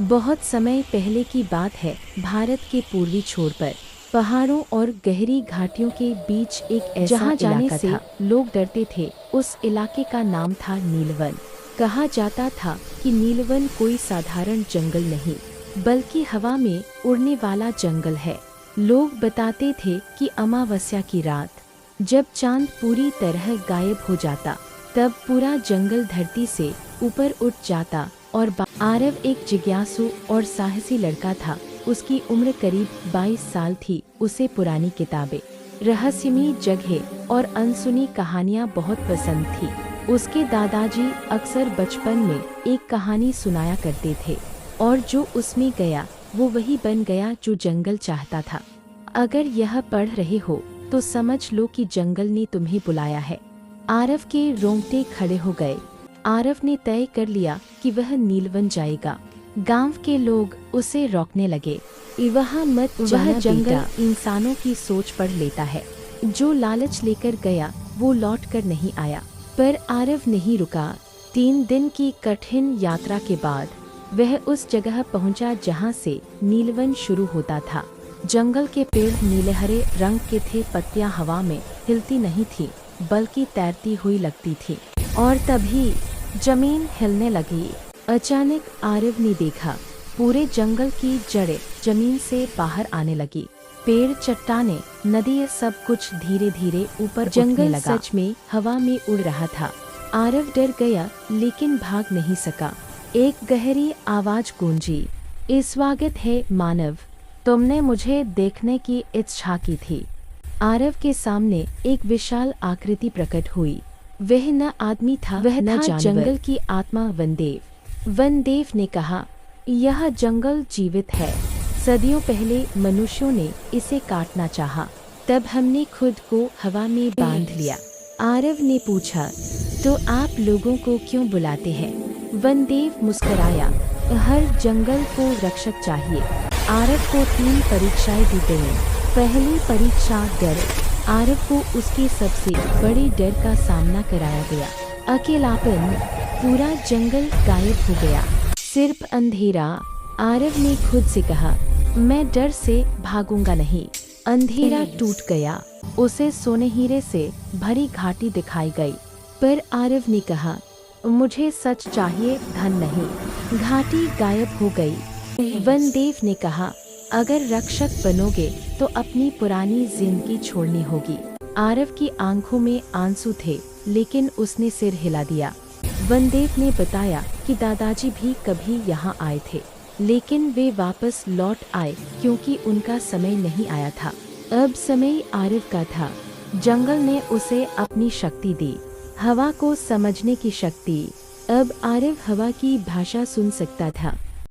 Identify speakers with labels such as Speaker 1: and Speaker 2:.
Speaker 1: बहुत समय पहले की बात है। भारत के पूर्वी छोर पर पहाड़ों और गहरी घाटियों के बीच एक ऐसा जहाँ जाने से लोग डरते थे। उस इलाके का नाम था नीलवन। कहा जाता था कि नीलवन कोई साधारण जंगल नहीं, बल्कि हवा में उड़ने वाला जंगल है। लोग बताते थे कि अमावस्या की रात, जब चांद पूरी तरह गायब हो जाता, तब पूरा जंगल धरती से ऊपर उठ जाता। और आरव एक जिज्ञासु और साहसी लड़का था। उसकी उम्र करीब 22 साल थी। उसे पुरानी किताबें, रहस्यमयी जगह और अनसुनी कहानियाँ बहुत पसंद थी। उसके दादाजी अक्सर बचपन में एक कहानी सुनाया करते थे, और जो उसमें गया वो वही बन गया जो जंगल चाहता था। अगर यह पढ़ रहे हो तो समझ लो कि जंगल ने तुम्हें बुलाया है। आरव के रोंगटे खड़े हो गए। आरव ने तय कर लिया कि वह नीलवन जाएगा। गांव के लोग उसे रोकने लगे। वहाँ मत जाना, वह जंगल इंसानों की सोच पढ़ लेता है। जो लालच लेकर गया वो लौट कर नहीं आया। पर आरव नहीं रुका। 3 दिन की कठिन यात्रा के बाद वह उस जगह पहुंचा जहां से नीलवन शुरू होता था। जंगल के पेड़ नीले-हरे रंग के थे। पत्तियां हवा में हिलती नहीं थी, बल्कि तैरती हुई लगती थी। और तभी जमीन हिलने लगी। अचानक आरव ने देखा, पूरे जंगल की जड़ें जमीन से बाहर आने लगी। पेड़, चट्टानें, नदी, सब कुछ धीरे धीरे ऊपर उठने लगा। सच में हवा में उड़ रहा था। आरव डर गया, लेकिन भाग नहीं सका। एक गहरी आवाज गूंजी, स्वागत है मानव, तुमने मुझे देखने की इच्छा की थी। आरव के सामने एक विशाल आकृति प्रकट हुई। वह न आदमी था, वह था जंगल की आत्मा, वनदेव। वनदेव ने कहा, यह जंगल जीवित है। सदियों पहले मनुष्यों ने इसे काटना चाहा, तब हमने खुद को हवा में बांध लिया। आरव ने पूछा, तो आप लोगों को क्यों बुलाते हैं? वनदेव मुस्कुराया, हर जंगल को रक्षक चाहिए। आरव को 3 परीक्षाएं दी गईं। पहली परीक्षा डर। आरव को उसके सबसे बड़े डर का सामना कराया गया। अकेलापन। पूरा जंगल गायब हो गया, सिर्फ अंधेरा। आरव ने खुद से कहा, मैं डर से भागूंगा नहीं। अंधेरा टूट गया। उसे सोनेहीरे से भरी घाटी दिखाई गई। पर आरव ने कहा, मुझे सच चाहिए, धन नहीं। घाटी गायब हो गई। वनदेव ने कहा, अगर रक्षक बनोगे तो अपनी पुरानी जिंदगी छोड़नी होगी। आरव की आंखों में आंसू थे, लेकिन उसने सिर हिला दिया। वनदेव ने बताया कि दादाजी भी कभी यहाँ आए थे, लेकिन वे वापस लौट आए क्योंकि उनका समय नहीं आया था। अब समय आरव का था। जंगल ने उसे अपनी शक्ति दी, हवा को समझने की शक्ति। अब आरव हवा की भाषा सुन सकता था।